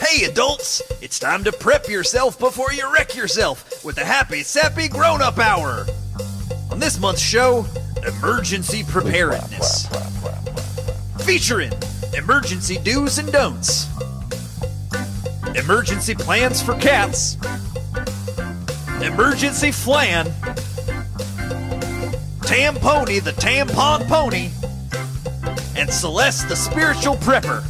Hey adults, it's time to prep yourself before you wreck yourself with the Happy Sappy Grown-Up Hour. On this month's show, Emergency Preparedness. Featuring emergency do's and don'ts, emergency plans for cats, emergency flan, Tampony the tampon pony, and Celeste the spiritual prepper.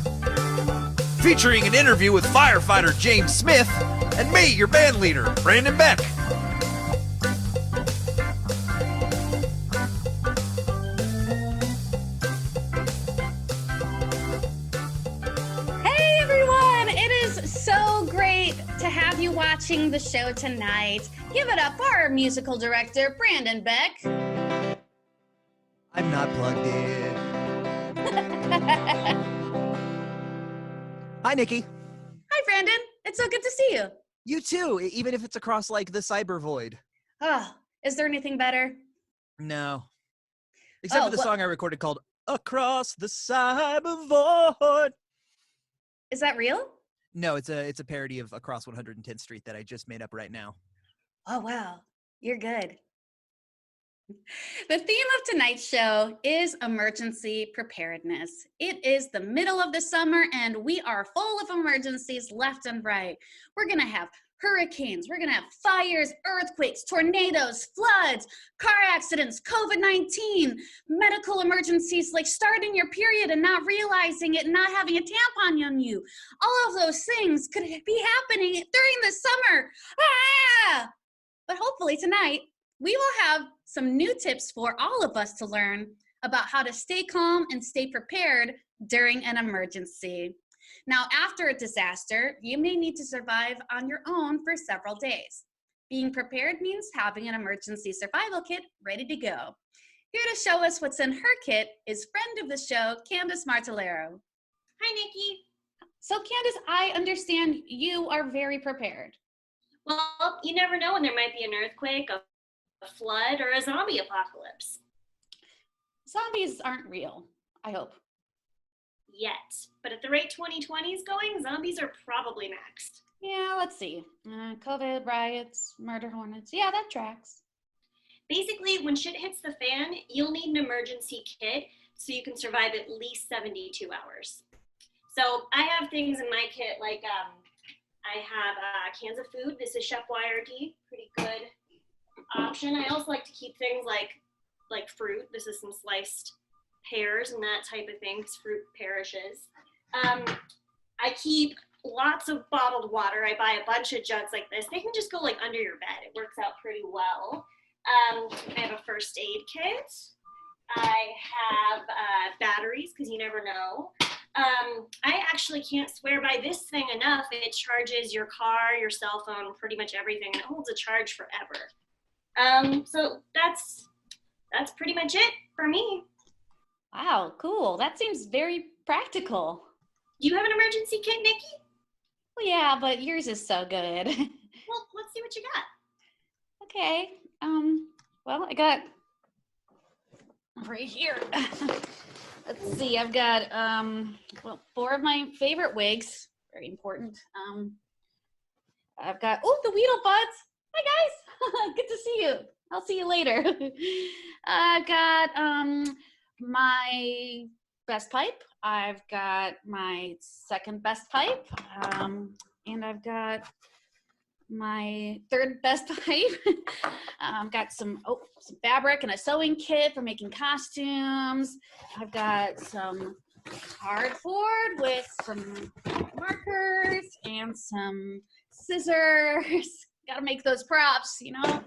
Featuring an interview with firefighter James Smith and me, your band leader, Brandon Beck. Hey everyone, it is so great to have you watching the show tonight. Give it up for our musical director, Brandon Beck. I'm not plugged in. Hi, Nikki. Hi, Brandon. It's so good to see you. You too, even if it's across like the cyber void. Oh, is there anything better? No. Except for the song I recorded called Across the Cyber Void. Is that real? No, it's a parody of Across 110th Street that I just made up right now. Oh, wow. You're good. The theme of tonight's show is emergency preparedness. It is the middle of the summer and we are full of emergencies left and right. We're going to have hurricanes, we're going to have fires, earthquakes, tornadoes, floods, car accidents, COVID-19, medical emergencies like starting your period and not realizing it and not having a tampon on you. All of those things could be happening during the summer. Ah! But hopefully tonight, we will have some new tips for all of us to learn about how to stay calm and stay prepared during an emergency. Now, after a disaster, you may need to survive on your own for several days. Being prepared means having an emergency survival kit ready to go. Here to show us what's in her kit is friend of the show, Candace Martellero. Hi, Nikki. So Candace, I understand you are very prepared. Well, you never know when there might be an earthquake, a flood, or a zombie apocalypse. Zombies aren't real, I hope. Yet. But at the rate 2020 is going, zombies are probably next. Yeah, let's see. COVID, riots, murder hornets. Yeah, that tracks. Basically, when shit hits the fan, you'll need an emergency kit so you can survive at least 72 hours. So I have things in my kit like I have cans of food. This is Chef Boyardee, pretty good option. I also like to keep things like fruit. This is some sliced pears and that type of thing because fruit perishes. I keep lots of bottled water. I buy a bunch of jugs like this. They can just go like under your bed. It works out pretty well. I have a first aid kit. I have batteries because you never know. I actually can't swear by this thing enough. It charges your car, your cell phone, pretty much everything. It holds a charge forever. So that's pretty much it for me. Wow, cool. That seems very practical. Do you have an emergency kit, Nikki? Well, yeah, but yours is so good. Well, let's see what you got. Okay. Well, I got right here. Let's see. I've got 4 of my favorite wigs. Very important. I've got the Weedle Buds. Hi guys. Good to see you. I'll see you later. I've got my best pipe. I've got my second best pipe. And I've got my third best pipe. I've got some fabric and a sewing kit for making costumes. I've got some cardboard with some markers and some scissors. Gotta make those props, you know.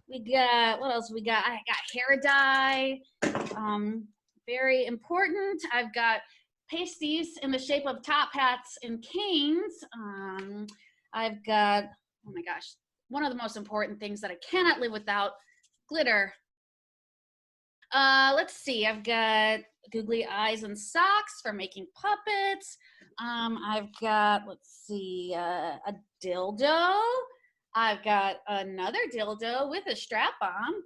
We got, what else we got? I got hair dye. Very important. I've got pasties in the shape of top hats and canes. I've got, oh my gosh, one of the most important things that I cannot live without, glitter. Let's see, I've got googly eyes and socks for making puppets. I've got, let's see, a dildo. I've got another dildo with a strap on.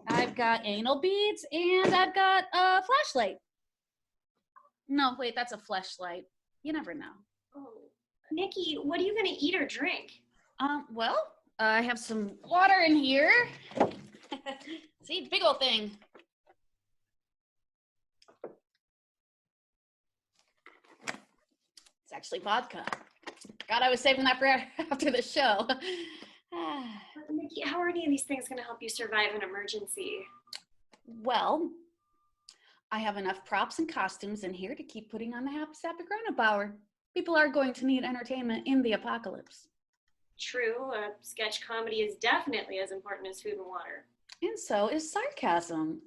I've got anal beads and I've got a flashlight. No, wait, that's a fleshlight. You never know. Oh, Nikki, what are you going to eat or drink? Well, I have some water in here. See, big old thing. It's actually vodka. God, I was saving that for after the show. Nikki, how are any of these things going to help you survive an emergency? Well, I have enough props and costumes in here to keep putting on the Happy Sappy Grown-Up Hour. People are going to need entertainment in the apocalypse. True, sketch comedy is definitely as important as food and water. And so is sarcasm.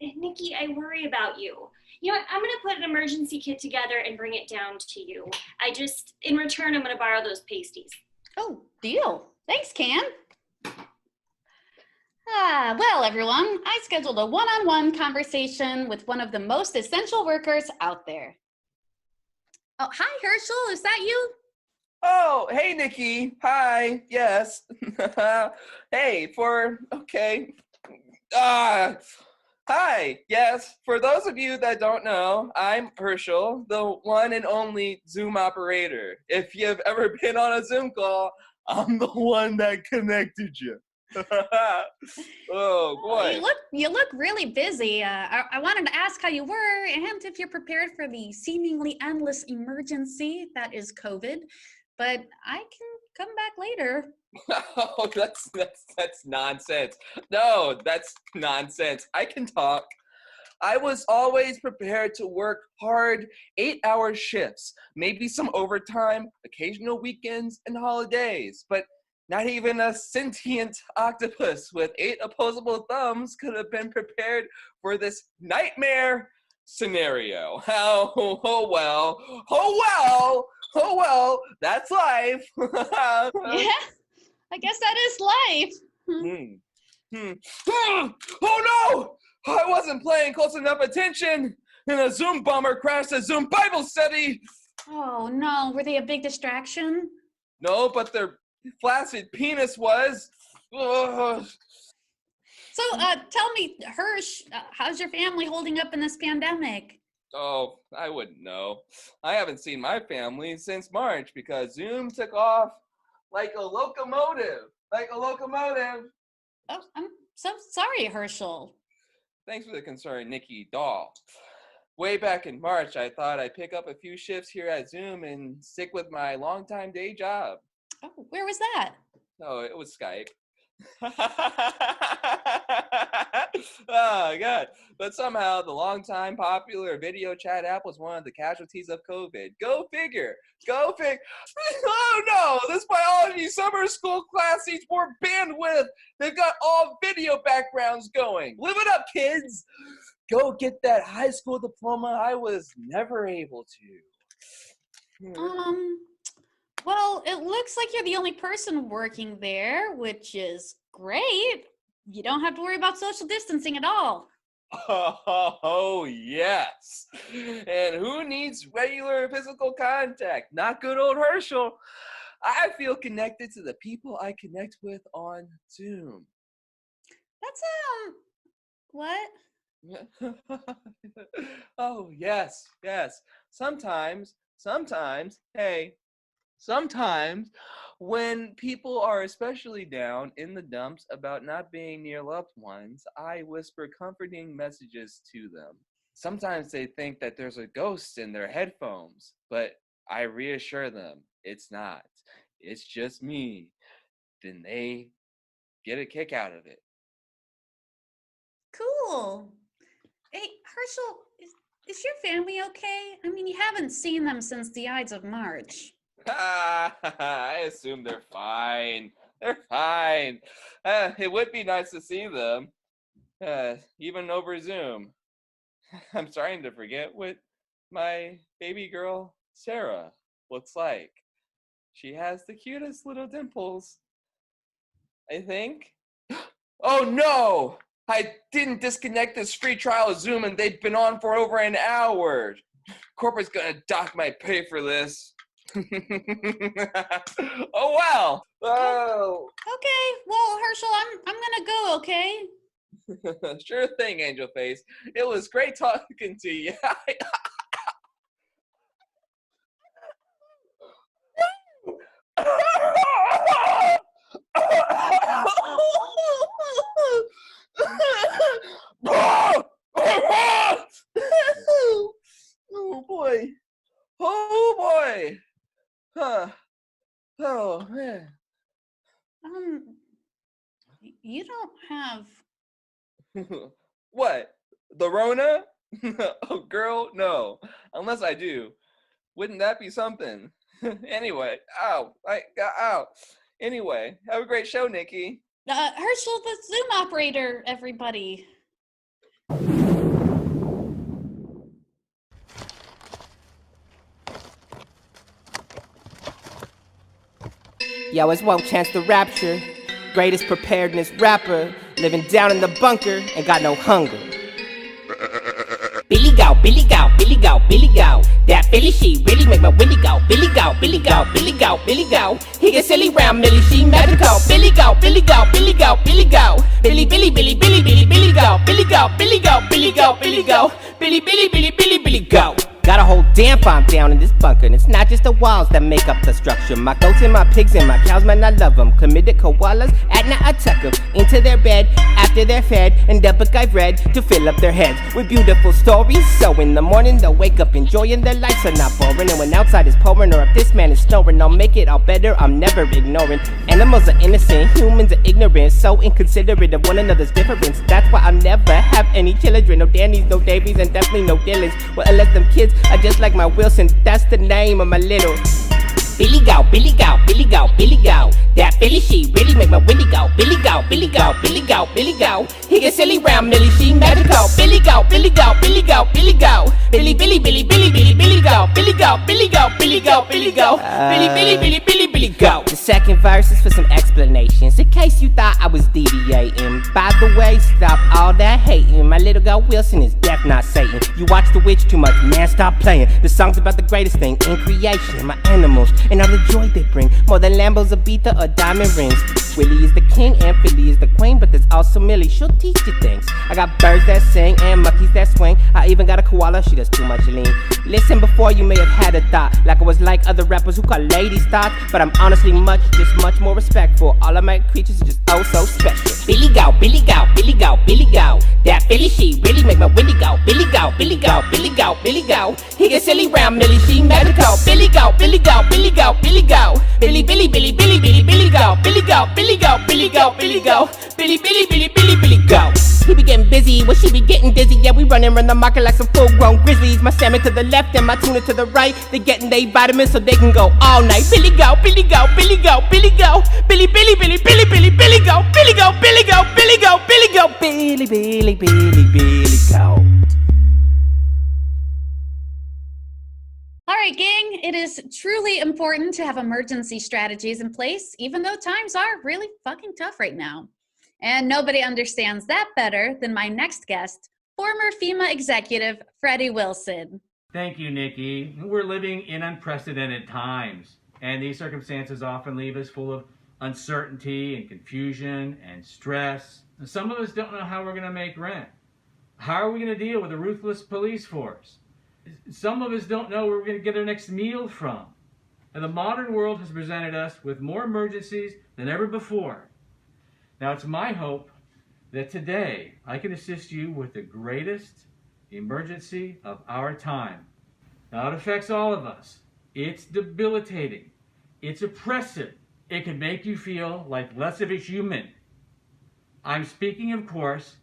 Nikki, I worry about you. You know what? I'm going to put an emergency kit together and bring it down to you. In return, I'm going to borrow those pasties. Oh, deal. Thanks, Can. Well, everyone, I scheduled a one-on-one conversation with one of the most essential workers out there. Oh, hi, Herschel. Is that you? Oh, hey, Nikki. Hi. Yes. Hey, okay. Hi. Yes. For those of you that don't know, I'm Herschel, the one and only Zoom operator. If you've ever been on a Zoom call, I'm the one that connected you. Oh, boy. You look really busy. I wanted to ask how you were and if you're prepared for the seemingly endless emergency that is COVID, but I can come back later. Oh, that's nonsense. No, that's nonsense. I can talk. I was always prepared to work hard 8-hour shifts, maybe some overtime, occasional weekends, and holidays, but not even a sentient octopus with 8 opposable thumbs could have been prepared for this nightmare scenario. Oh well, that's life. Yeah, I guess that is life. Oh no! I wasn't paying close enough attention, and a Zoom bomber crashed a Zoom Bible study. Oh no, were they a big distraction? No, but their flaccid penis was. Ugh. So, tell me, Hirsch, how's your family holding up in this pandemic? Oh, I wouldn't know. I haven't seen my family since March because Zoom took off like a locomotive. Oh, I'm so sorry, Herschel. Thanks for the concern, Nikki Doll. Way back in March, I thought I'd pick up a few shifts here at Zoom and stick with my longtime day job. Oh, where was that? Oh, it was Skype. Oh, God. But somehow the longtime popular video chat app was one of the casualties of COVID. Go figure. Oh, no. This biology summer school class needs more bandwidth. They've got all video backgrounds going. Live it up, kids. Go get that high school diploma I was never able to. Well, it looks like you're the only person working there, which is great. You don't have to worry about social distancing at all. Oh, yes. And who needs regular physical contact? Not good old Herschel. I feel connected to the people I connect with on Zoom. That's, what? Oh, yes. Sometimes, sometimes when people are especially down in the dumps about not being near loved ones, I whisper comforting messages to them. Sometimes they think that there's a ghost in their headphones, but I reassure them it's not. It's just me. Then they get a kick out of it. Cool. Hey, Herschel, is your family okay? I mean, you haven't seen them since the Ides of March. I assume they're fine. It would be nice to see them, even over Zoom. I'm starting to forget what my baby girl, Sarah, looks like. She has the cutest little dimples, I think. Oh no! I didn't disconnect this free trial of Zoom and they've been on for over an hour. Corporate's gonna dock my pay for this. Oh well. Oh. Okay, well, Herschel, I'm gonna go, okay? Sure thing, Angel Face. It was great talking to you. No! boy. Huh. Oh, man. You don't have. What? The Rona? Oh, girl, no. Unless I do. Wouldn't that be something? Anyway, ow. Ow. Anyway, have a great show, Nikki. Herschel, the Zoom operator, everybody. Yo, it's One Chance the Rapture, greatest preparedness rapper, living down in the bunker, and got no hunger. Billy go, Billy go, Billy go, Billy go. That Billy she really make my Willie go. Billy go, Billy go, Billy go, Billy go. He get silly round Millie, she magical. Billy go, Billy go, Billy go, Billy go. Billy, Billy, Billy, Billy, Billy, Billy go. Billy go, Billy go, Billy go, Billy go. Billy, Billy, Billy, Billy, Billy go. Got a whole damn farm down in this bunker, and it's not just the walls that make up the structure. My goats and my pigs and my cows, man, I love them. Committed koalas, at night I tuck them into their bed after they're fed, and the book I've read to fill up their heads with beautiful stories. So in the morning they'll wake up enjoying their lives are not boring, and when outside is pouring or if this man is snoring, I'll make it all better, I'm never ignoring. Animals are innocent, humans are ignorant, so inconsiderate of one another's difference. That's why I'll never have any children, no Dannies, no Davies, and definitely no Dylans. Well, unless them kids are just like my Wilson, that's the name of my little Billy go, Billy go, Billy go, Billy go. That Billy she really make my Willie go. Billy go, Billy go, Billy go, Billy go. He get silly round Millie, she magical. Billy go, Billy go, Billy go, Billy go. Billy, Billy, Billy, Billy, Billy, Billy go. Billy go, Billy go, Billy go, Billy go. Billy, Billy, Billy, Billy, Billy go. The second verse is for some explanations, in case you thought I was deviating. By the way, stop all that hating. My little girl Wilson is deaf, not Satan. You watch The Witch too much, man, stop playing. The song's about the greatest thing in creation, my animals and all the joy they bring, more than Lambos, Ibiza, or diamond rings. Willie is the king and Philly is the queen, but there's also Millie, she'll teach you things. I got birds that sing and monkeys that swing. I even got a koala, she does too much lean. Listen before you may have had a thought, like I was like other rappers who call ladies thoughts, but I'm honestly much more respectful. All of my creatures are just oh so special. Billy go, Billy go, Billy go, Billy go. That Billy she really make my Willie go. Billy go, Billy go, Billy go, Billy go. He get silly round Millie, she magical. Billy go, Billy go, Billy go, Billy go. Billy, Billy, Billy, Billy, Billy, Billy go. Billy go, Billy go, Billy go, Billy go. Billy, Billy, Billy, Billy, Billy go. He be getting busy, well she be getting dizzy. Yeah, we running around the market like some full-grown grizzlies. My salmon to the left and my tuna to the right. They getting they vitamins so they can go all night. Billy go, Billy go, Billy go, Billy go. Billy, Billy, Billy, Billy, Billy, Billy go. Billy go, Billy go, Billy go, Billy go. Billy, Billy, Billy, Billy go. All right, gang, it is truly important to have emergency strategies in place, even though times are really fucking tough right now. And nobody understands that better than my next guest, former FEMA executive, Freddie Wilson. Thank you, Nikki. We're living in unprecedented times, and these circumstances often leave us full of uncertainty and confusion and stress. Some of us don't know how we're going to make rent. How are we going to deal with a ruthless police force? Some of us don't know where we're going to get our next meal from. And the modern world has presented us with more emergencies than ever before. Now, it's my hope that today I can assist you with the greatest emergency of our time. Now, it affects all of us. It's debilitating. It's oppressive. It can make you feel like less of a human. I'm speaking, of course,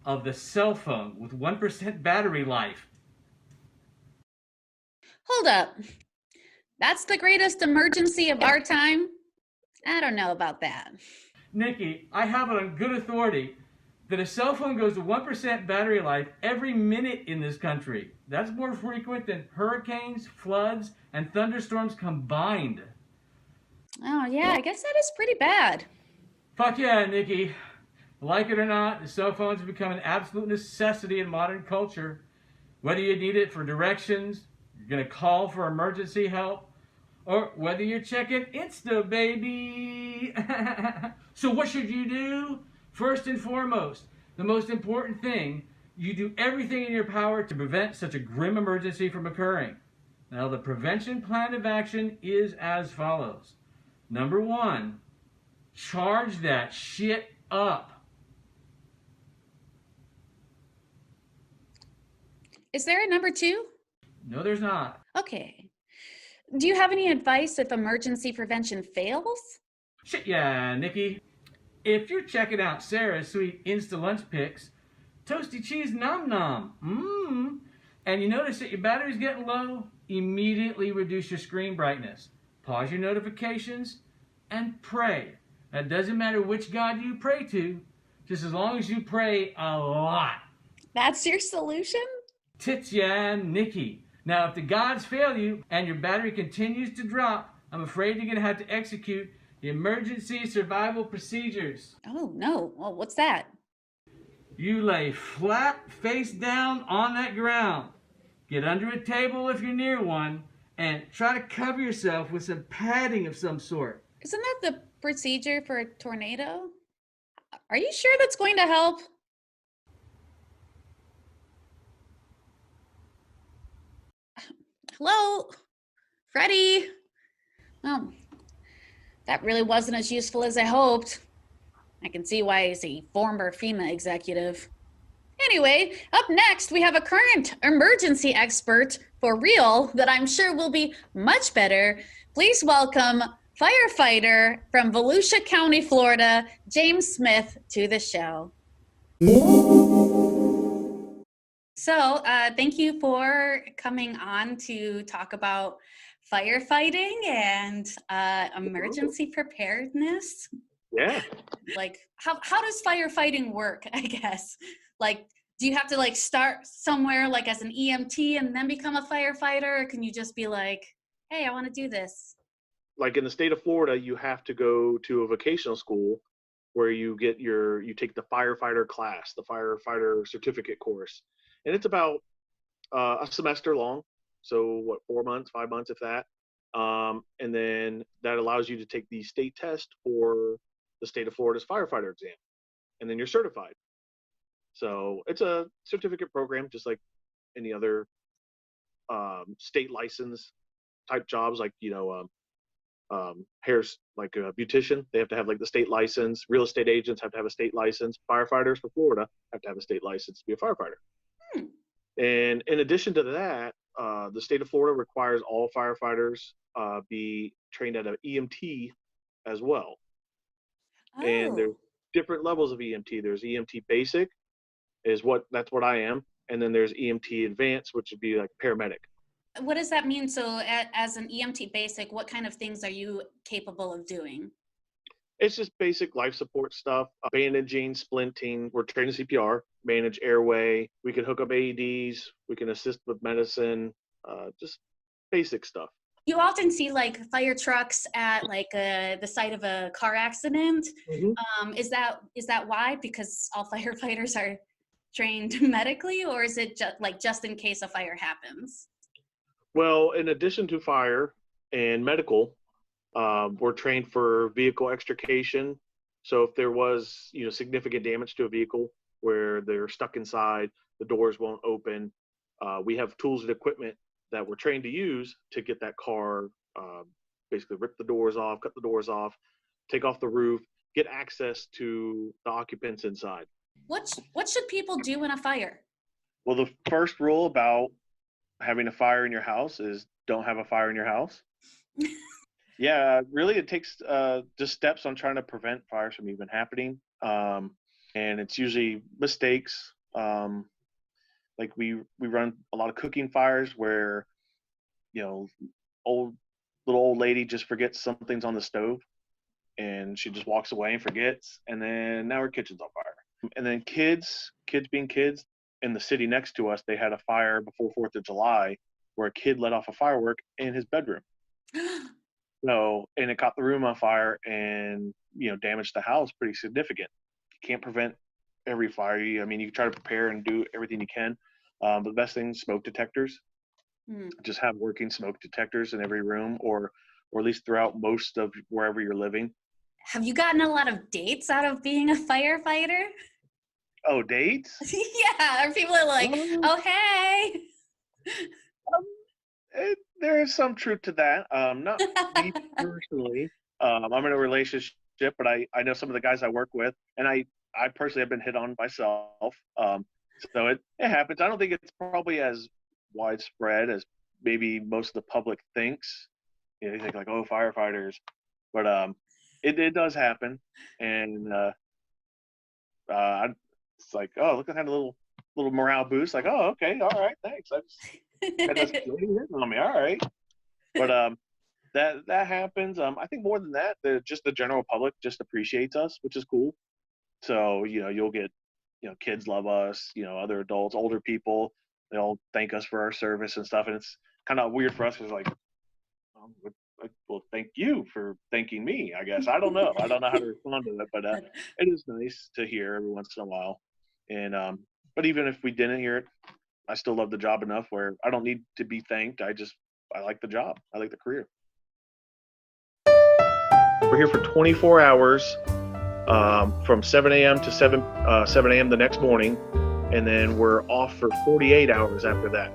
of the cell phone with 1% battery life. Hold up. That's the greatest emergency of our time? I don't know about that. Nikki, I have it on good authority that a cell phone goes to 1% battery life every minute in this country. That's more frequent than hurricanes, floods, and thunderstorms combined. Oh, yeah, I guess that is pretty bad. Fuck yeah, Nikki. Like it or not, the cell phones have become an absolute necessity in modern culture. Whether you need it for directions, you're going to call for emergency help, or whether you're checking Insta, baby. So what should you do? First and foremost, the most important thing, you do everything in your power to prevent such a grim emergency from occurring. Now, the prevention plan of action is as follows. Number 1, charge that shit up. Is there a number 2? No, there's not. Okay. Do you have any advice if emergency prevention fails? Shit, yeah, Nikki. If you're checking out Sarah's sweet Insta lunch pics, toasty cheese nom nom, and you notice that your battery's getting low, immediately reduce your screen brightness. Pause your notifications and pray. It doesn't matter which God you pray to, just as long as you pray a lot. That's your solution? Tits, yeah, Nikki. Now, if the gods fail you and your battery continues to drop, I'm afraid you're going to have to execute the emergency survival procedures. Oh, no. Well, what's that? You lay flat face down on that ground. Get under a table if you're near one, and try to cover yourself with some padding of some sort. Isn't that the procedure for a tornado? Are you sure that's going to help? Hello? Freddie? Oh, that really wasn't as useful as I hoped. I can see why he's a former FEMA executive. Anyway, up next, we have a current emergency expert for real that I'm sure will be much better. Please welcome firefighter from Volusia County, Florida, James Smith, to the show. So thank you for coming on to talk about firefighting and emergency preparedness. Yeah. Like, how does firefighting work, I guess? Like, do you have to like start somewhere like as an EMT and then become a firefighter? Or can you just be like, hey, I want to do this? Like in the state of Florida, you have to go to a vocational school where you take the firefighter class, the firefighter certificate course. And it's about a semester long. So what, 4 months, 5 months, if that. And then that allows you to take the state test for the state of Florida's firefighter exam. And then you're certified. So it's a certificate program, just like any other state license type jobs, like, hair's like a beautician. They have to have like the state license. Real estate agents have to have a state license. Firefighters for Florida have to have a state license to be a firefighter. And in addition to that, the state of Florida requires all firefighters be trained at an EMT as well. Oh. And there's different levels of EMT. There's EMT basic, that's what I am. And then there's EMT advanced, which would be like paramedic. What does that mean? So as an EMT basic, what kind of things are you capable of doing? It's just basic life support stuff, bandaging, splinting. We're trained in CPR, manage airway. We can hook up AEDs. We can assist with medicine, just basic stuff. You often see like fire trucks at like the site of a car accident. Mm-hmm. Is that why? Because all firefighters are trained medically, or is it just in case a fire happens? Well, in addition to fire and medical, we're trained for vehicle extrication. So if there was, significant damage to a vehicle where they're stuck inside, the doors won't open, we have tools and equipment that we're trained to use to get that car, basically rip the doors off, cut the doors off, take off the roof, get access to the occupants inside. What should people do in a fire? Well, the first rule about having a fire in your house is don't have a fire in your house. Yeah, really, it takes just steps on trying to prevent fires from even happening. And it's usually mistakes. Like we run a lot of cooking fires where, little old lady just forgets something's on the stove and she just walks away and forgets. And then now her kitchen's on fire. And then kids being kids, in the city next to us, they had a fire before 4th of July where a kid let off a firework in his bedroom. And it caught the room on fire and, damaged the house pretty significant. You can't prevent every fire. You can try to prepare and do everything you can. But the best thing is smoke detectors. Just have working smoke detectors in every room or at least throughout most of wherever you're living. Have you gotten a lot of dates out of being a firefighter? Oh, dates? Yeah, or people are like, oh, hey. There's some truth to that. Not me personally. I'm in a relationship, but I know some of the guys I work with, and I personally have been hit on myself. So it happens. I don't think it's probably as widespread as maybe most of the public thinks. You think like, oh, firefighters, but it does happen, and it's like, oh, look at that little morale boost. Like, oh, okay, all right, thanks. That doesn't hitting on me. All right, but that happens. I think more than that, just the general public just appreciates us, which is cool. So you'll get kids love us. Other adults, older people, they all thank us for our service and stuff. And it's kind of weird for us because well, thank you for thanking me. I guess I don't know how to respond to that, but it is nice to hear every once in a while. And but even if we didn't hear it, I still love the job enough where I don't need to be thanked. I like the job. I like the career. We're here for 24 hours, from 7 a.m. to 7 a.m. the next morning, and then we're off for 48 hours after that.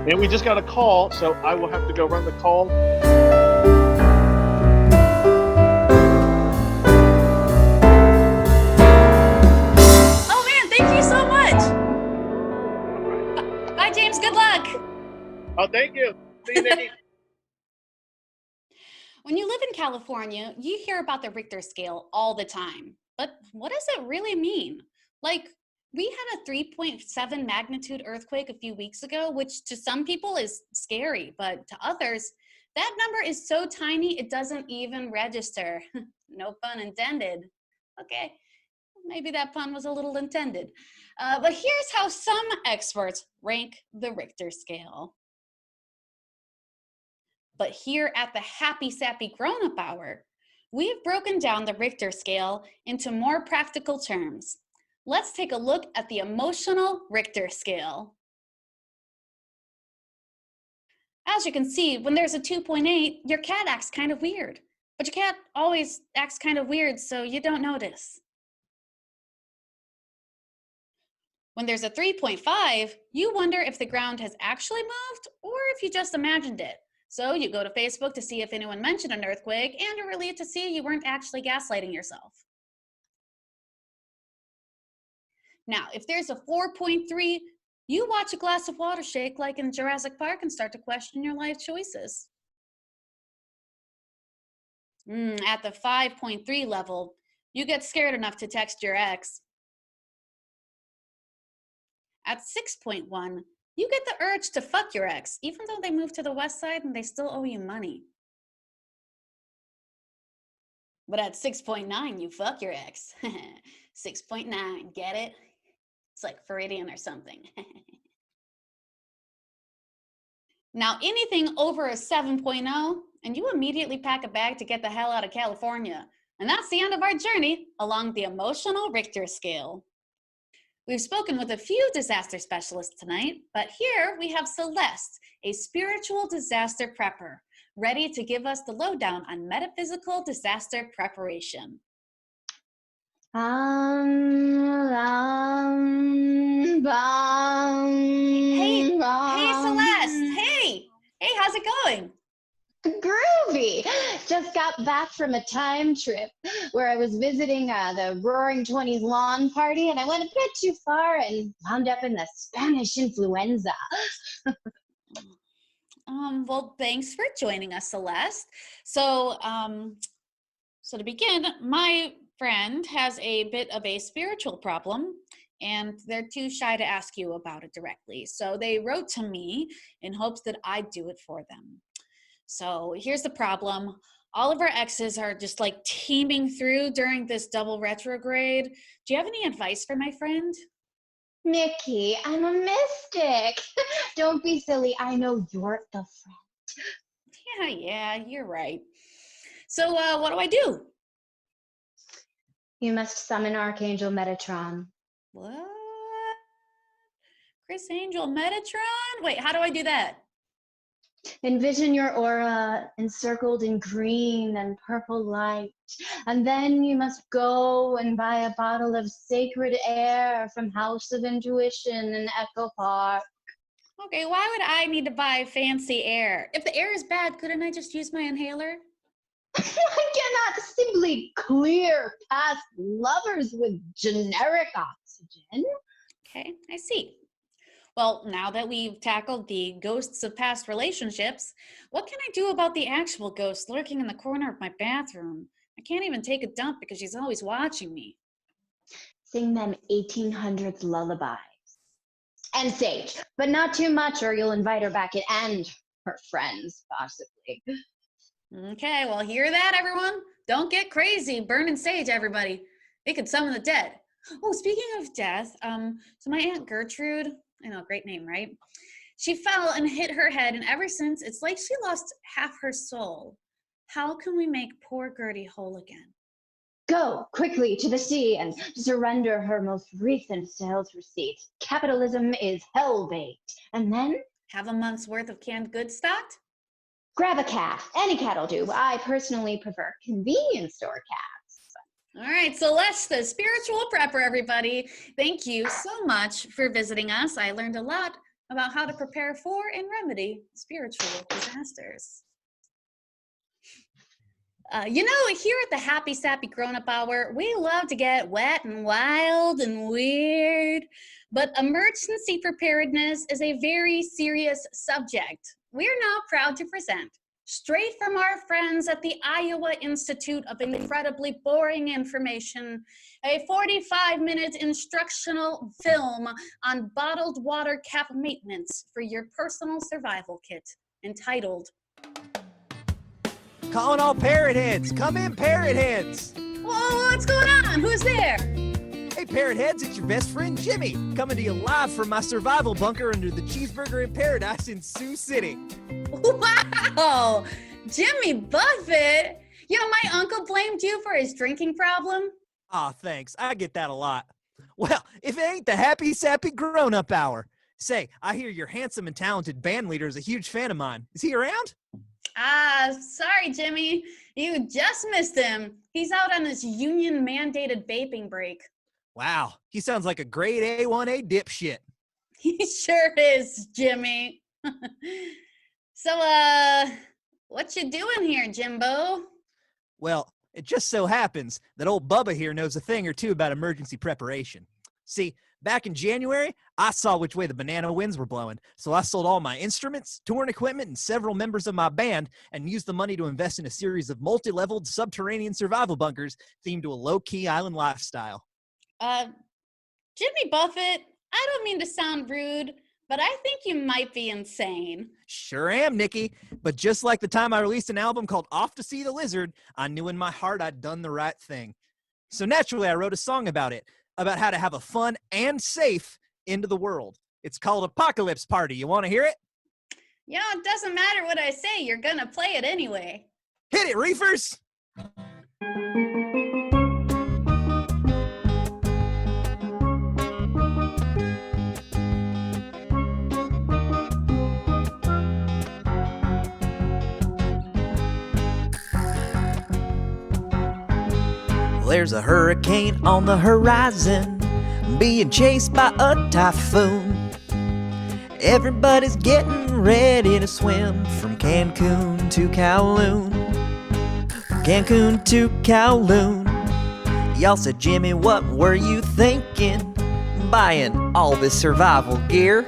And we just got a call, so I will have to go run the call. Oh man, thank you so much. Bye, James. Good luck. Oh, thank you. See you, Nikki. When you live in California, you hear about the Richter scale all the time. But what does it really mean? Like, we had a 3.7 magnitude earthquake a few weeks ago, which to some people is scary, but to others, that number is so tiny it doesn't even register. No pun intended. Okay, maybe that pun was a little intended. But here's how some experts rank the Richter scale. But here at the Happy Sappy Grown Up Hour, we've broken down the Richter scale into more practical terms. Let's take a look at the emotional Richter scale. As you can see, when there's a 2.8, your cat acts kind of weird. But your cat always acts kind of weird, so you don't notice. When there's a 3.5, you wonder if the ground has actually moved or if you just imagined it. So you go to Facebook to see if anyone mentioned an earthquake, and you're relieved to see you weren't actually gaslighting yourself. Now, if there's a 4.3, you watch a glass of water shake like in Jurassic Park and start to question your life choices. At the 5.3 level, you get scared enough to text your ex. At 6.1, you get the urge to fuck your ex, even though they moved to the west side and they still owe you money. But at 6.9, you fuck your ex. 6.9, get it? It's like Floridian or something. Now, anything over a 7.0, and you immediately pack a bag to get the hell out of California. And that's the end of our journey along the emotional Richter scale. We've spoken with a few disaster specialists tonight, but here we have Celeste, a spiritual disaster prepper, ready to give us the lowdown on metaphysical disaster preparation. Hey, Celeste. Hey, how's it going? Groovy. Just got back from a time trip where I was visiting the Roaring 20s lawn party, and I went a bit too far and wound up in the Spanish influenza. Well, thanks for joining us, Celeste. So to begin, my friend has a bit of a spiritual problem, and they're too shy to ask you about it directly. So they wrote to me in hopes that I'd do it for them. So here's the problem. All of our exes are just like teaming through during this double retrograde. Do you have any advice for my friend? Nikki, I'm a mystic. Don't be silly. I know you're the friend. Yeah, you're right. So what do I do? You must summon Archangel Metatron. What? Chris Angel Metatron? Wait, how do I do that? Envision your aura encircled in green and purple light. And then you must go and buy a bottle of sacred air from House of Intuition in Echo Park. Okay, why would I need to buy fancy air? If the air is bad, couldn't I just use my inhaler? I cannot quickly clear past lovers with generic oxygen. Okay, I see. Well, now that we've tackled the ghosts of past relationships, what can I do about the actual ghost lurking in the corner of my bathroom? I can't even take a dump because she's always watching me. Sing them 1800s lullabies. And sage, but not too much or you'll invite her back in, and her friends, possibly. Okay, well, hear that, everyone? Don't get crazy. Burning sage, everybody. It could summon the dead. Oh, speaking of death, so my Aunt Gertrude, I know, great name, right? She fell and hit her head, and ever since, it's like she lost half her soul. How can we make poor Gertie whole again? Go quickly to the sea and surrender her most recent sales receipt. Capitalism is hell-baked. And then Have a month's worth of canned goods stocked? grab a cat. Any cat'll do. I personally prefer convenience store cats. All right, Celeste, the spiritual prepper, everybody. Thank you so much for visiting us. I learned a lot about how to prepare for and remedy spiritual disasters. Here at the Happy Sappy Grown-Up Hour, we love to get wet and wild and weird, but emergency preparedness is a very serious subject. We're now proud to present, straight from our friends at the Iowa Institute of Incredibly Boring Information, a 45-minute instructional film on bottled water cap maintenance for your personal survival kit, entitled, Calling all parrot heads. Come in, parrot heads. Whoa, what's going on? Who's there? Hey, parrot heads, it's your best friend Jimmy, coming to you live from my survival bunker under the Cheeseburger in Paradise in Sioux City. Wow, Jimmy Buffett. My uncle blamed you for his drinking problem. Aw, thanks. I get that a lot. Well, if it ain't the Happy Sappy Grown-Up Hour. Say, I hear your handsome and talented band leader is a huge fan of mine. Is he around? Sorry, Jimmy. You just missed him. He's out on his union-mandated vaping break. Wow, he sounds like a grade A1A dipshit. He sure is, Jimmy. So, what you doing here, Jimbo? Well, it just so happens that old Bubba here knows a thing or two about emergency preparation. See, back in January, I saw which way the banana winds were blowing, so I sold all my instruments, touring equipment, and several members of my band, and used the money to invest in a series of multi-leveled subterranean survival bunkers themed to a low-key island lifestyle. Jimmy Buffett, I don't mean to sound rude, but I think you might be insane. Sure am, Nikki, but just like the time I released an album called Off to See the Lizard, I knew in my heart I'd done the right thing. So naturally, I wrote a song about it, about how to have a fun and safe end of the world. It's called Apocalypse Party. You want to hear it? It doesn't matter what I say. You're going to play it anyway. Hit it, reefers! There's a hurricane on the horizon, being chased by a typhoon. Everybody's getting ready to swim from Cancun to Kowloon. From Cancun to Kowloon. Y'all said, Jimmy, what were you thinking? Buying all this survival gear?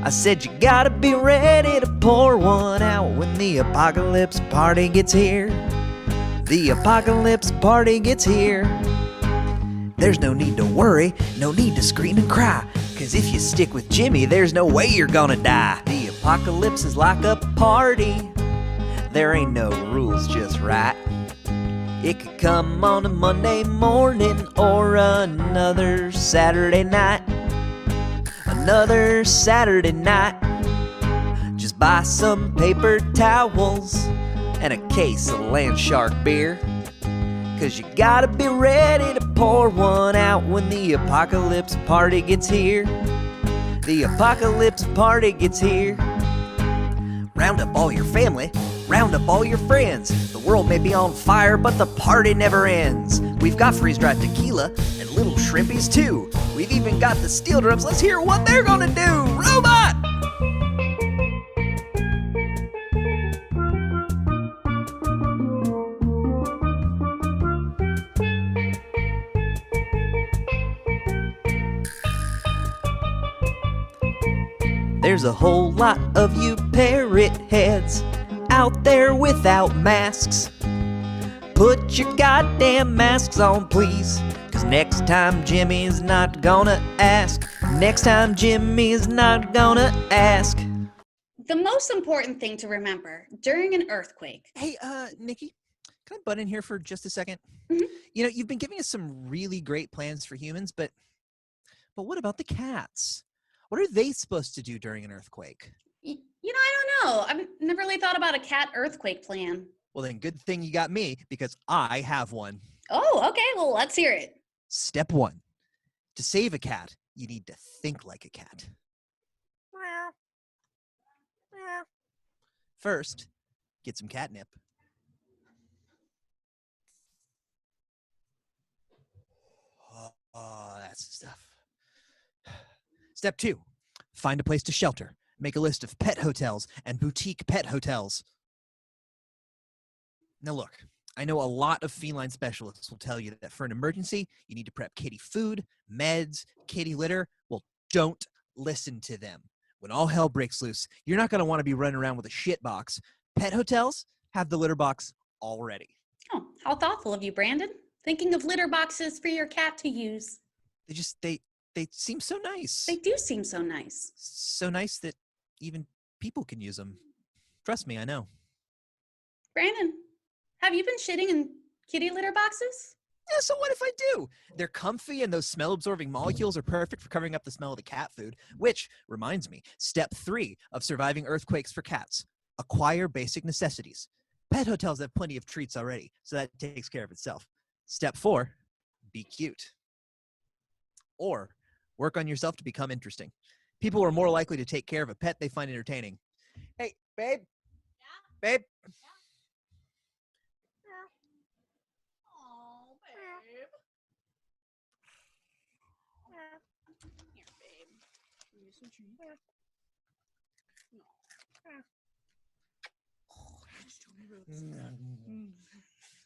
I said, you gotta be ready to pour one out when the apocalypse party gets here. The apocalypse party gets here. There's no need to worry, no need to scream and cry, 'cause if you stick with Jimmy, there's no way you're gonna die. The apocalypse is like a party. There ain't no rules, just right. It could come on a Monday morning or another Saturday night. Another Saturday night. Just buy some paper towels and a case of Land Shark beer, 'cause you gotta be ready to pour one out when the apocalypse party gets here. The apocalypse party gets here. Round up all your family, round up all your friends. The world may be on fire, but the party never ends. We've got freeze-dried tequila and little shrimpies too. We've even got the steel drums. Let's hear what they're gonna do. Robot! there's a whole lot of you parrot heads out there without masks. Put your goddamn masks on, please, 'cause next time Jimmy's not gonna ask. Next time Jimmy's not gonna ask. The most important thing to remember during an earthquake. Hey, Nikki, can I butt in here for just a second? Mhm. You know, you've been giving us some really great plans for humans, but what about the cats? What are they supposed to do during an earthquake? I don't know. I've never really thought about a cat earthquake plan. Well, then good thing you got me, because I have one. Oh, okay. Well, let's hear it. Step 1. To save a cat, you need to think like a cat. First, get some catnip. Oh, that's the stuff. Step 2. Find a place to shelter. Make a list of pet hotels and boutique pet hotels. Now look, I know a lot of feline specialists will tell you that for an emergency, you need to prep kitty food, meds, kitty litter. Well, don't listen to them. When all hell breaks loose, you're not going to want to be running around with a shit box. Pet hotels have the litter box already. Oh, how thoughtful of you, Brandon. Thinking of litter boxes for your cat to use. They seem so nice. They do seem so nice. So nice that even people can use them. Trust me, I know. Brandon, have you been shitting in kitty litter boxes? Yeah, so what if I do? They're comfy and those smell-absorbing molecules are perfect for covering up the smell of the cat food, which reminds me, step 3 of surviving earthquakes for cats. Acquire basic necessities. Pet hotels have plenty of treats already, so that takes care of itself. Step 4, be cute. Or work on yourself to become interesting. People are more likely to take care of a pet they find entertaining. Hey, babe. Yeah? Babe. Yeah. Oh, babe. Here, babe. Give me some treats.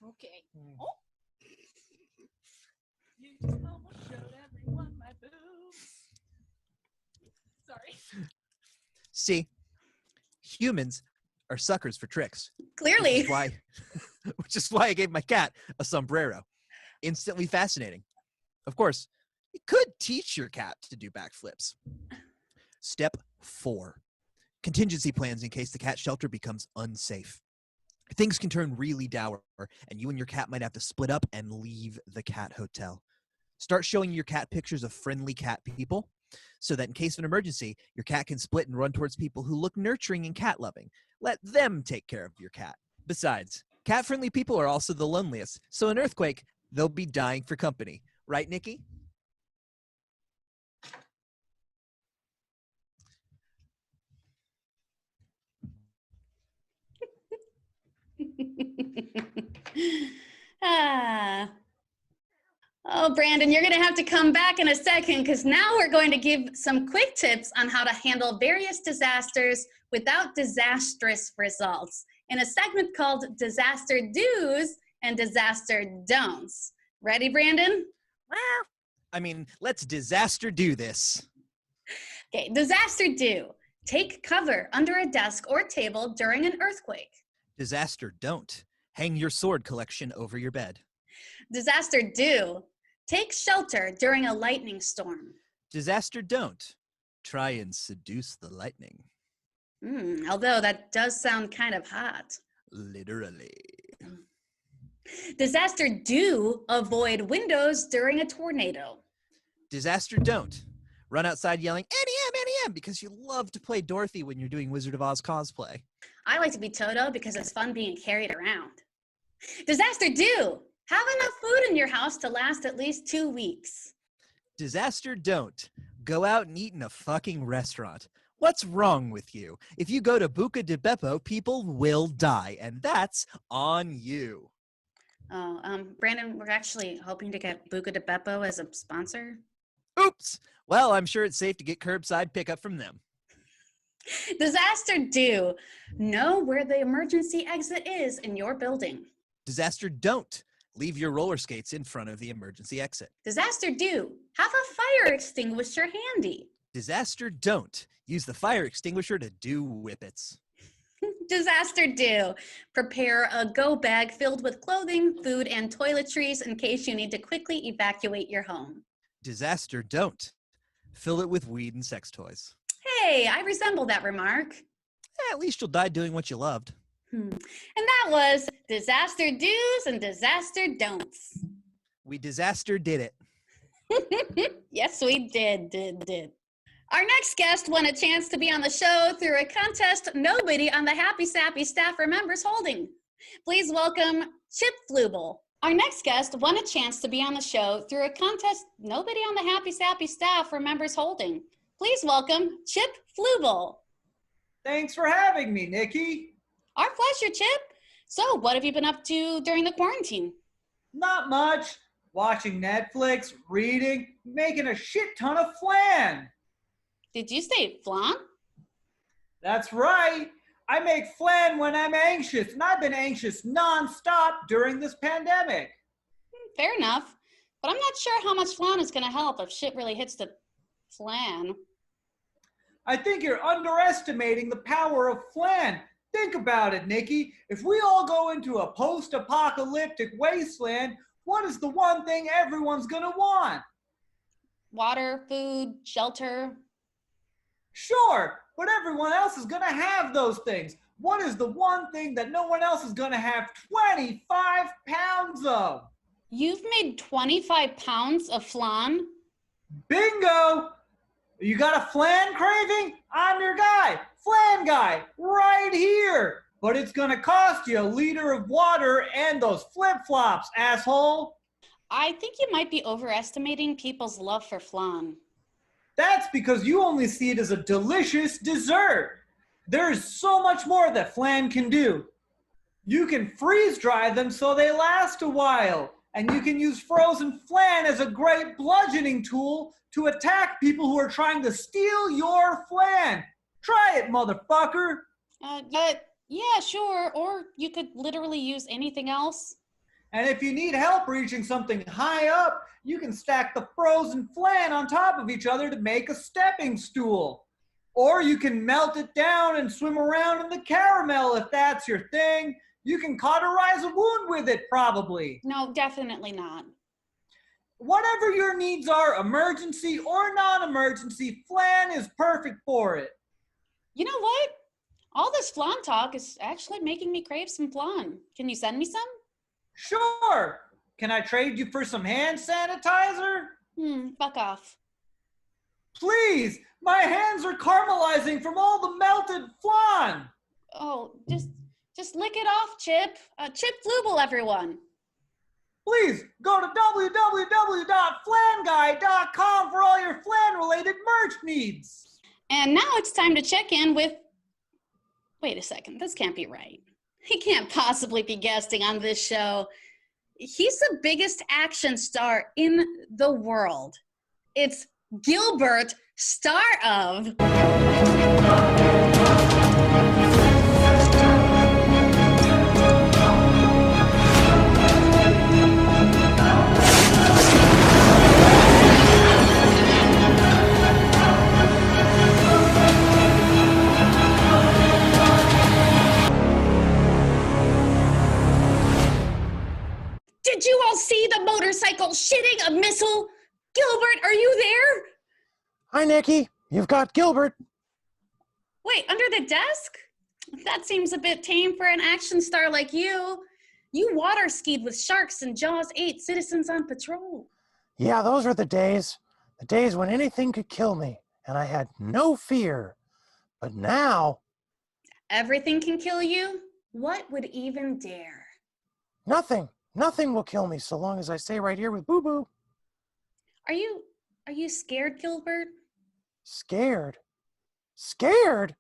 Okay. Oh. You almost showed everyone my boobs. Sorry. See, humans are suckers for tricks. Clearly. Which is why I gave my cat a sombrero. Instantly fascinating. Of course, you could teach your cat to do backflips. Step 4. Contingency plans in case the cat shelter becomes unsafe. Things can turn really dour, and you and your cat might have to split up and leave the cat hotel. Start showing your cat pictures of friendly cat people, so that in case of an emergency, your cat can split and run towards people who look nurturing and cat-loving. Let them take care of your cat. Besides, cat-friendly people are also the loneliest, so in an earthquake, they'll be dying for company. Right, Nikki? Ah. Oh, Brandon, you're going to have to come back in a second because now we're going to give some quick tips on how to handle various disasters without disastrous results in a segment called Disaster Do's and Disaster Don'ts. Ready, Brandon? I mean, let's disaster do this. Okay, disaster do. Take cover under a desk or table during an earthquake. Disaster don't. Hang your sword collection over your bed. Disaster do. Take shelter during a lightning storm. Disaster don't. Try and seduce the lightning. Although that does sound kind of hot. Literally. Disaster do. Avoid windows during a tornado. Disaster don't. Run outside yelling, NEM, NEM, because you love to play Dorothy when you're doing Wizard of Oz cosplay. I like to be Toto because it's fun being carried around. Disaster do. Have enough food in your house to last at least 2 weeks. Disaster don't. Go out and eat in a fucking restaurant. What's wrong with you? If you go to Buca di Beppo, people will die, and that's on you. Oh, Brandon, we're actually hoping to get Buca di Beppo as a sponsor. Oops. Well, I'm sure it's safe to get curbside pickup from them. Disaster do. Know where the emergency exit is in your building. Disaster don't. Leave your roller skates in front of the emergency exit. Disaster do. Have a fire extinguisher handy. Disaster don't. Use the fire extinguisher to do whippets. Disaster do. Prepare a go bag filled with clothing, food, and toiletries in case you need to quickly evacuate your home. Disaster don't. Fill it with weed and sex toys. Hey, I resemble that remark. At least you'll die doing what you loved. And that was disaster do's and disaster don'ts. We disaster did it. Yes, we did. Our next guest won a chance to be on the show through a contest nobody on the Happy Sappy staff remembers holding. Please welcome Chip Flubel. Our next guest won a chance to be on the show through a contest nobody on the Happy Sappy staff remembers holding. Please welcome Chip Flubel. Thanks for having me, Nikki. Our pleasure, Chip. So, what have you been up to during the quarantine? Not much. Watching Netflix, reading, making a shit ton of flan. Did you say flan? That's right. I make flan when I'm anxious, and I've been anxious nonstop during this pandemic. Fair enough. But I'm not sure how much flan is going to help if shit really hits the flan. I think you're underestimating the power of flan. Think about it, Nikki. If we all go into a post-apocalyptic wasteland, what is the one thing everyone's gonna want? Water, food, shelter. Sure, but everyone else is gonna have those things. What is the one thing that no one else is gonna have 25 pounds of? You've made 25 pounds of flan? Bingo! You got a flan craving? I'm your guy, flan guy, right here. But it's gonna cost you a liter of water and those flip-flops, asshole. I think you might be overestimating people's love for flan. That's because you only see it as a delicious dessert. There is so much more that flan can do. You can freeze dry them so they last a while. And you can use frozen flan as a great bludgeoning tool to attack people who are trying to steal your flan. Try it, motherfucker. Yeah, sure. Or you could literally use anything else. And if you need help reaching something high up, you can stack the frozen flan on top of each other to make a stepping stool. Or you can melt it down and swim around in the caramel if that's your thing. You can cauterize a wound with it, probably. No, definitely not. Whatever your needs are, emergency or non-emergency, flan is perfect for it. You know what? All this flan talk is actually making me crave some flan. Can you send me some? Sure. Can I trade you for some hand sanitizer? Fuck off. Please, my hands are caramelizing from all the melted flan. Oh, just lick it off, Chip. Chip Flubel, everyone. Please go to www.flanguy.com for all your flan-related merch needs. And now it's time to check in with... Wait a second, this can't be right. He can't possibly be guesting on this show. He's the biggest action star in the world. It's Gilbert, star of... Did you all see the motorcycle shitting a missile? Gilbert, are you there? Hi, Nikki. You've got Gilbert. Wait, under the desk? That seems a bit tame for an action star like you. You water skied with sharks and Jaws 8 citizens on patrol. Yeah, those were the days. The days when anything could kill me, and I had no fear. But now... Everything can kill you? What would even dare? Nothing. Nothing will kill me so long as I stay right here with Boo Boo. Are you scared, Gilbert? Scared? Scared?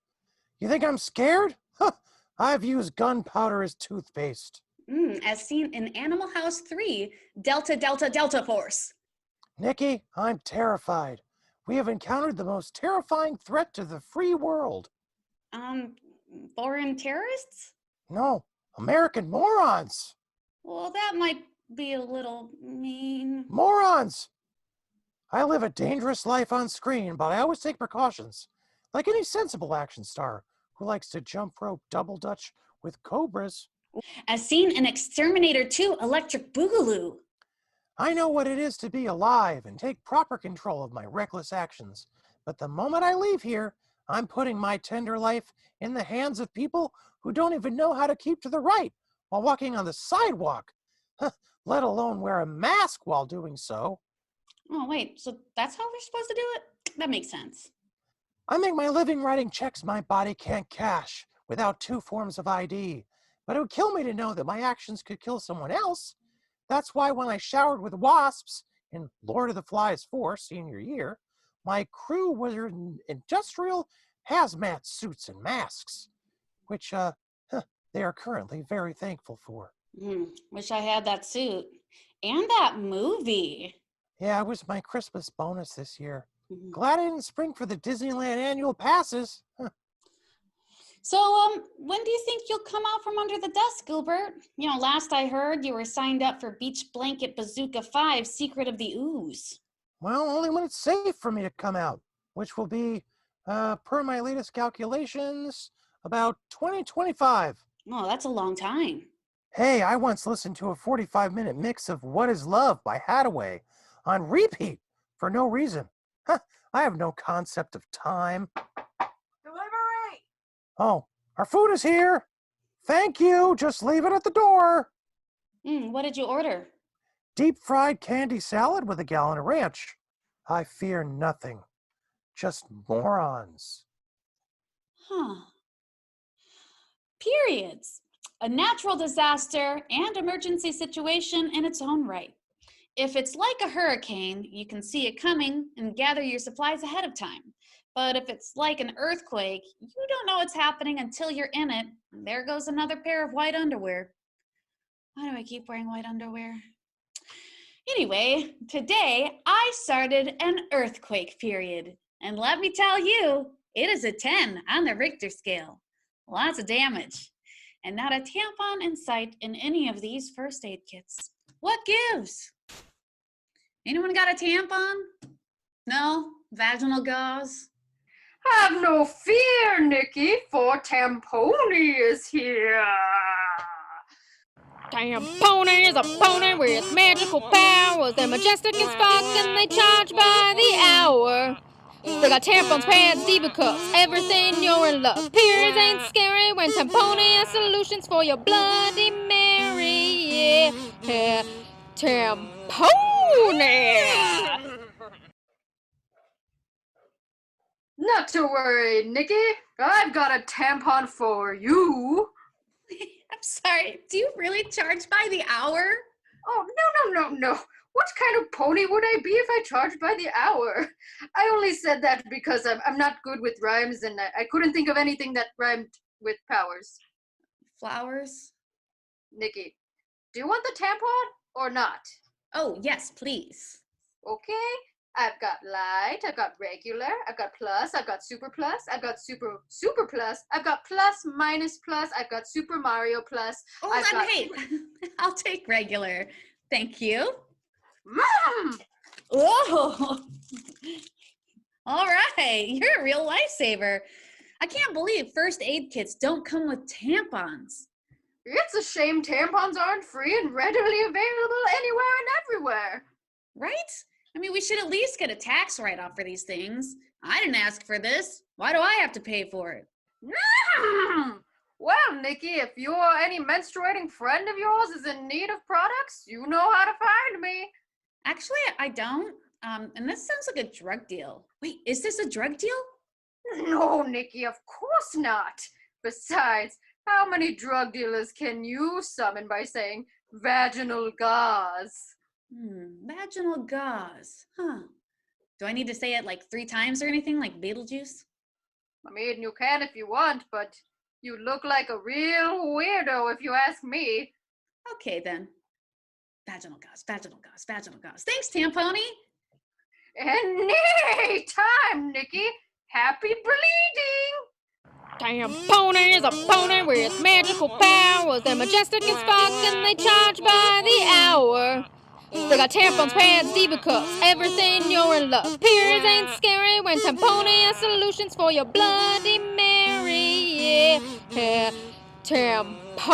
You think I'm scared? Huh. I've used gunpowder as toothpaste. As seen in Animal House 3, Delta Delta Delta Force. Nikki, I'm terrified. We have encountered the most terrifying threat to the free world. Foreign terrorists? No, American morons. Well, that might be a little mean. Morons! I live a dangerous life on screen, but I always take precautions. Like any sensible action star who likes to jump rope double dutch with cobras. As seen in Exterminator 2 Electric Boogaloo. I know what it is to be alive and take proper control of my reckless actions. But the moment I leave here, I'm putting my tender life in the hands of people who don't even know how to keep to the right while walking on the sidewalk, let alone wear a mask while doing so. Oh, wait, so that's how we're supposed to do it? That makes sense. I make my living writing checks my body can't cash without 2 forms of ID. But it would kill me to know that my actions could kill someone else. That's why when I showered with wasps in Lord of the Flies 4 senior year, my crew were in industrial hazmat suits and masks, which they are currently very thankful for. Wish I had that suit. And that movie. Yeah, it was my Christmas bonus this year. Glad I didn't spring for the Disneyland annual passes. So, when do you think you'll come out from under the desk, Gilbert? You know, last I heard, you were signed up for Beach Blanket Bazooka 5, Secret of the Ooze. Well, only when it's safe for me to come out, which will be, per my latest calculations, about 2025. Oh, that's a long time. Hey, I once listened to a 45-minute mix of What is Love by Hathaway on repeat for no reason. I have no concept of time. Delivery! Oh, our food is here. Thank you. Just leave it at the door. What did you order? Deep-fried candy salad with a gallon of ranch. I fear nothing. Just morons. Periods. A natural disaster and emergency situation in its own right. If it's like a hurricane, you can see it coming and gather your supplies ahead of time. But if it's like an earthquake, you don't know what's happening until you're in it. And there goes another pair of white underwear. Why do I keep wearing white underwear? Anyway, today I started an earthquake period. And let me tell you, it is a 10 on the Richter scale. Lots of damage. And not a tampon in sight in any of these first aid kits. What gives? Anyone got a tampon? No? Vaginal gauze? Have no fear, Nikki, for Tamponi is here. Tamponi is a pony with magical powers. They're majestic as fuck and they charge by the hour. They got tampons, pads, diva cups, everything you're in love. Periods ain't scary when Tamponi has solutions for your Bloody Mary. Yeah, Tamponi! Not to worry, Nikki. I've got a tampon for you. I'm sorry, do you really charge by the hour? Oh, no. What kind of pony would I be if I charged by the hour? I only said that because I'm not good with rhymes and I couldn't think of anything that rhymed with powers. Flowers? Nikki, do you want the tampon or not? Oh, yes, please. Okay. I've got light, I've got regular, I've got plus, I've got super plus, I've got super plus, I've got plus, minus plus, I've got Super Mario plus. Oh, hey, I'll take regular. Thank you. Oh, all right. You're a real lifesaver. I can't believe first aid kits don't come with tampons. It's a shame tampons aren't free and readily available anywhere and everywhere. Right? I mean, we should at least get a tax write-off for these things. I didn't ask for this. Why do I have to pay for it? Well, Nikki, if any menstruating friend of yours is in need of products, you know how to find me. Actually, I don't. And this sounds like a drug deal. Wait, is this a drug deal? No, Nikki, of course not. Besides, how many drug dealers can you summon by saying vaginal gauze? Vaginal gauze. Huh. Do I need to say it like 3 times or anything, like Beetlejuice? I mean, you can if you want, but you look like a real weirdo if you ask me. Okay, then. Vaginal gauze, vaginal gauze, vaginal gauze. Thanks, Tamponi. Any time, Nikki. Happy bleeding. Tamponi is a pony with magical powers. They're majestic as fuck and they charge by the hour. They got tampons, pads, diva cups, everything you're in love. Periods ain't scary when Tamponi has solutions for your Bloody Mary. Yeah, Tamponi.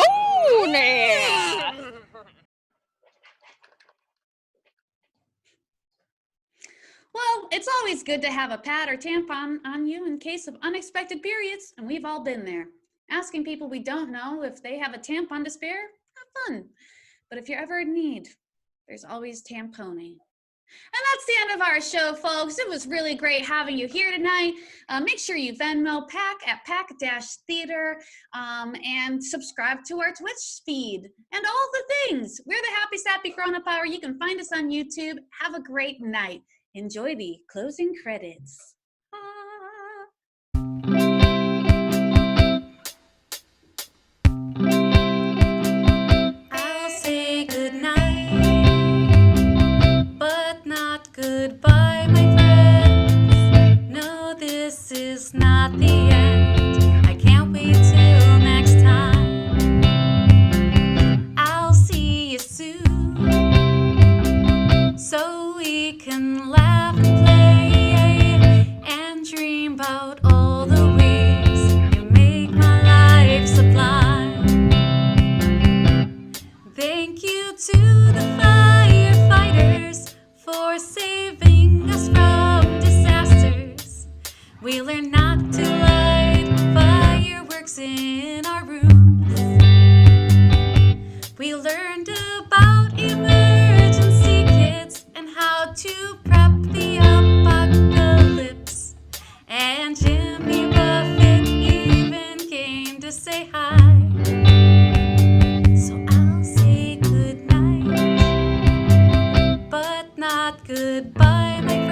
Well, it's always good to have a pad or tampon on you in case of unexpected periods, and we've all been there. Asking people we don't know if they have a tampon to spare, have fun. But if you're ever in need, there's always Tamponi. And that's the end of our show, folks. It was really great having you here tonight. Make sure you Venmo Pack at Pack-Theater and subscribe to our Twitch feed and all the things. We're the Happy Sappy Grown Up Hour. You can find us on YouTube. Have a great night. Enjoy the closing credits. I'll say goodnight, but not goodbye, my friends. No, this is not the end. I can't wait till next time. I'll see you soon, so we can laugh and play and dream about all the ways you make my life sublime. Thank you to the firefighters for saving us from disasters. We learned not to light fireworks in our rooms. We learned about emergency kits and how to prep the apocalypse. And Jimmy Buffett even came to say hi. So I'll say goodnight, but not goodbye, my